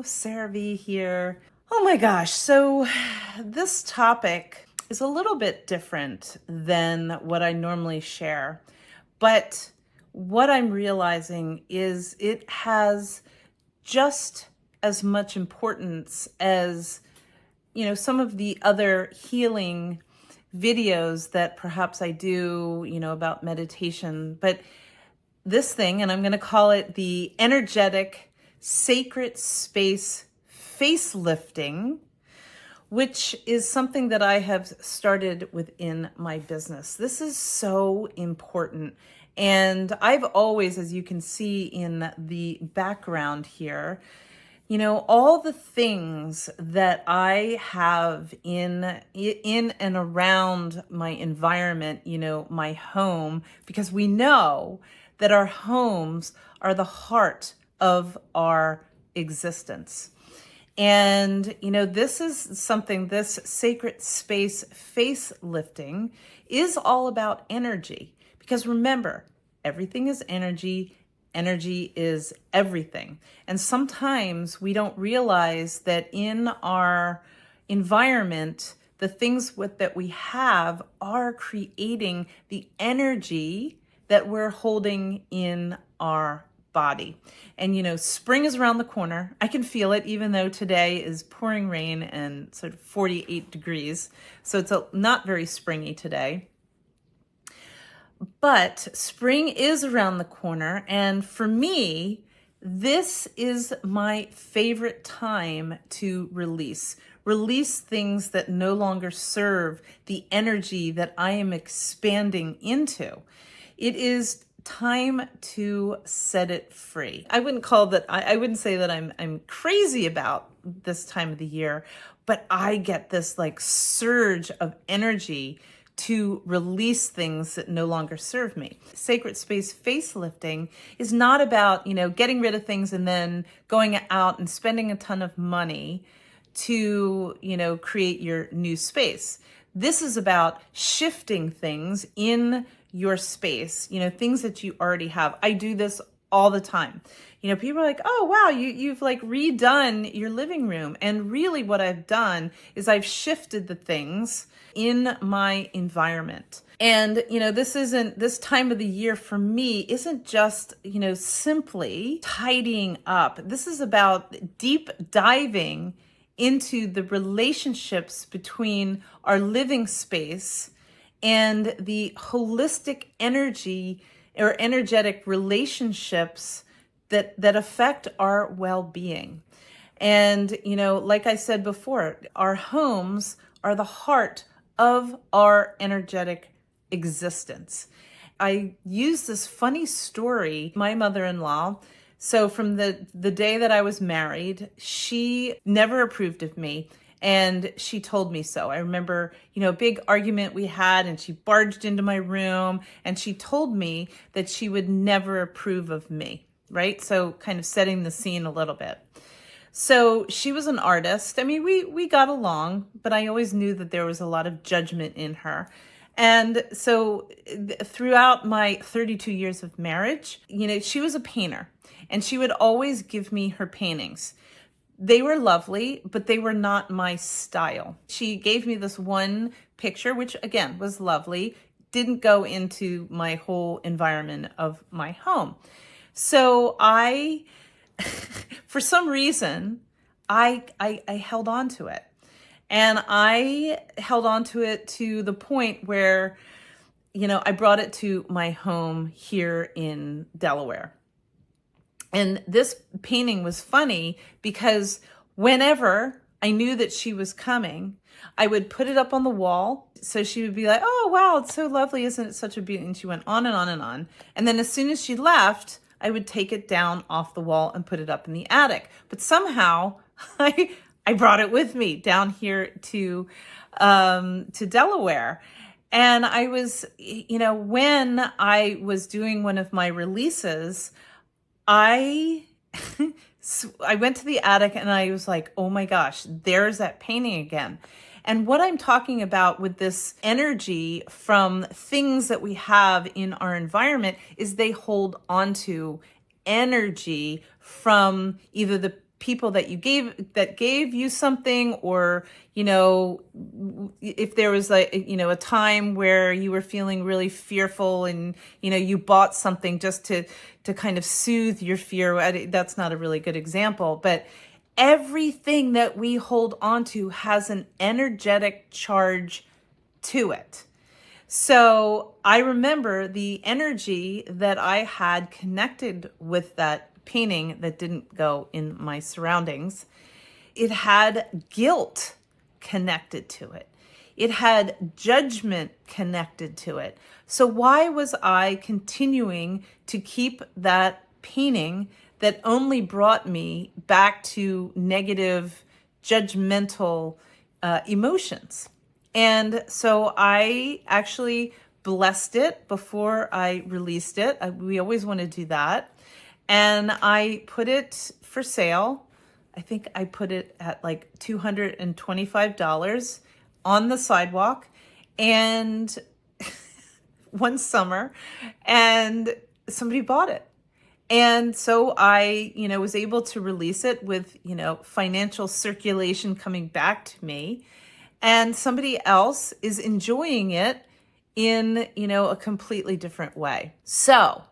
Sarah V here. Oh my gosh, so this topic is a little bit different than what I normally share, but what I'm realizing is it has just as much importance as, some of the other healing videos that perhaps I do, about meditation. But this thing, and I'm going to call it the energetic sacred space facelifting, which is something that I have started within my business. This is so important. And I've always, as you can see in the background here, all the things that I have in and around my environment, my home, because we know that our homes are the heart of our existence. And, this is something, this sacred space facelifting is all about energy. Because remember, everything is energy. Energy is everything. And sometimes we don't realize that in our environment, the things that we have are creating the energy that we're holding in our body. And spring is around the corner. I can feel it, even though today is pouring rain and sort of 48 degrees. So it's not very springy today. But spring is around the corner, and for me, this is my favorite time to release things that no longer serve the energy that I am expanding into. It is time to set it free. I wouldn't say that I'm crazy about this time of the year, but I get this like surge of energy to release things that no longer serve me. Sacred space facelifting is not about, getting rid of things and then going out and spending a ton of money to, create your new space. This is about shifting things in your space, things that you already have. I do this all the time. People are like, oh, wow, you've like redone your living room. And really what I've done is I've shifted the things in my environment. And, this time of the year for me isn't just, simply tidying up. This is about deep diving into the relationships between our living space and the holistic energy or energetic relationships that affect our well-being. And, like I said before, our homes are the heart of our energetic existence. I use this funny story. My mother-in-law, so from the day that I was married, she never approved of me. And she told me so. I remember, a big argument we had, and she barged into my room and she told me that she would never approve of me, right? So kind of setting the scene a little bit. So she was an artist. I mean, we got along, but I always knew that there was a lot of judgment in her. And so throughout my 32 years of marriage, she was a painter, and she would always give me her paintings. They were lovely, but they were not my style. She gave me this one picture, which again was lovely, didn't go into my whole environment of my home. So for some reason, I held on to it. And I held on to it to the point where, I brought it to my home here in Delaware. And this painting was funny because whenever I knew that she was coming, I would put it up on the wall. So she would be like, oh, wow, it's so lovely. Isn't it such a beauty? And she went on and on and on. And then as soon as she left, I would take it down off the wall and put it up in the attic. But somehow I brought it with me down here to Delaware. And I was, when I was doing one of my releases, I went to the attic and I was like, oh my gosh, there's that painting again. And what I'm talking about with this energy from things that we have in our environment is they hold onto energy from either the people that gave you something, or, if there was a time where you were feeling really fearful and, you bought something just to kind of soothe your fear. That's not a really good example, but everything that we hold on to has an energetic charge to it. So I remember the energy that I had connected with that painting that didn't go in my surroundings. It had guilt connected to it. It had judgment connected to it. So why was I continuing to keep that painting that only brought me back to negative, judgmental emotions? And so I actually blessed it before I released it. We always want to do that. And I put it for sale. I think I put it at like $225 on the sidewalk, and one summer, and somebody bought it. And so I, was able to release it with, financial circulation coming back to me. And somebody else is enjoying it in, a completely different way. So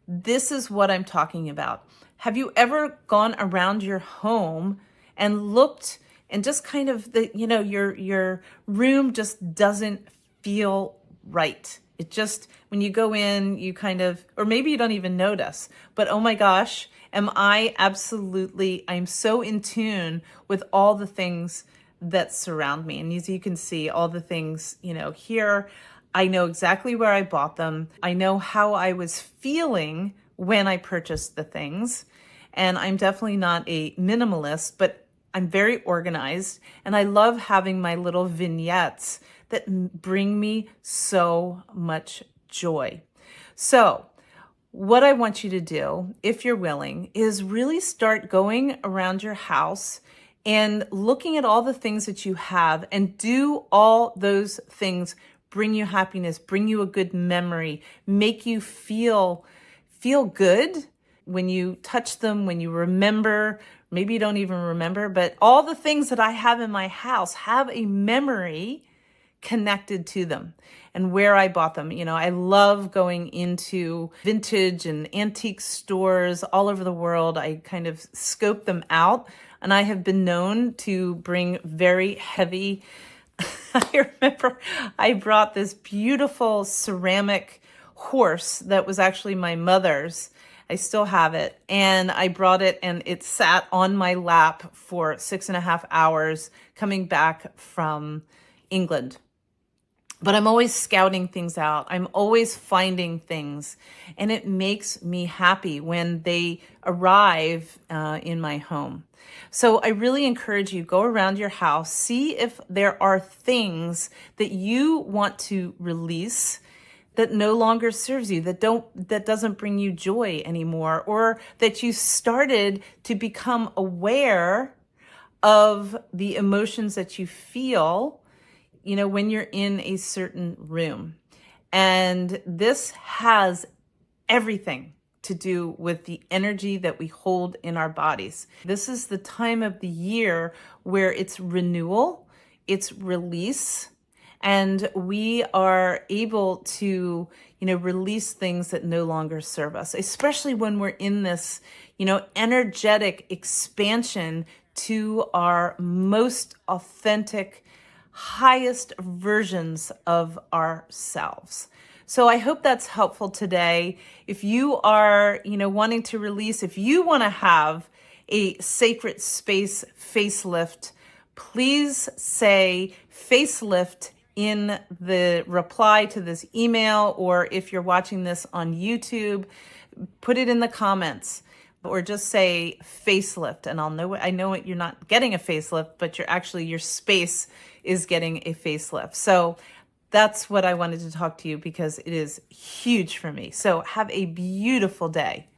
this is what I'm talking about. Have you ever gone around your home and looked and just kind of your room just doesn't feel right? It just, when you go in, you kind of, or maybe you don't even notice, but oh my gosh, I'm so in tune with all the things that surround me. And as you can see, all the things, here, I know exactly where I bought them. I know how I was feeling when I purchased the things. And I'm definitely not a minimalist, but I'm very organized. And I love having my little vignettes that bring me so much joy. So what I want you to do, if you're willing, is really start going around your house and looking at all the things that you have, and do all those things bring you happiness, bring you a good memory, make you feel good when you touch them, when you remember. Maybe you don't even remember, but all the things that I have in my house have a memory connected to them and where I bought them. I love going into vintage and antique stores all over the world. I kind of scope them out, and I have been known to bring very heavy. I remember I brought this beautiful ceramic horse that was actually my mother's. I still have it. And I brought it, and it sat on my lap for 6.5 hours coming back from England. But I'm always scouting things out. I'm always finding things. And it makes me happy when they arrive in my home. So I really encourage you, go around your house, see if there are things that you want to release that no longer serves you, that doesn't bring you joy anymore, or that you started to become aware of the emotions that you feel when you're in a certain room. And this has everything to do with the energy that we hold in our bodies. This is the time of the year where it's renewal, it's release, and we are able to, release things that no longer serve us, especially when we're in this, energetic expansion to our most authentic, highest versions of ourselves. So I hope that's helpful today. If you are, wanting to release, if you want to have a sacred space facelift, please say facelift in the reply to this email, or if you're watching this on YouTube, put it in the comments. Or just say facelift, and I know you're not getting a facelift, but your space is getting a facelift. So that's what I wanted to talk to you, because it is huge for me. So have a beautiful day.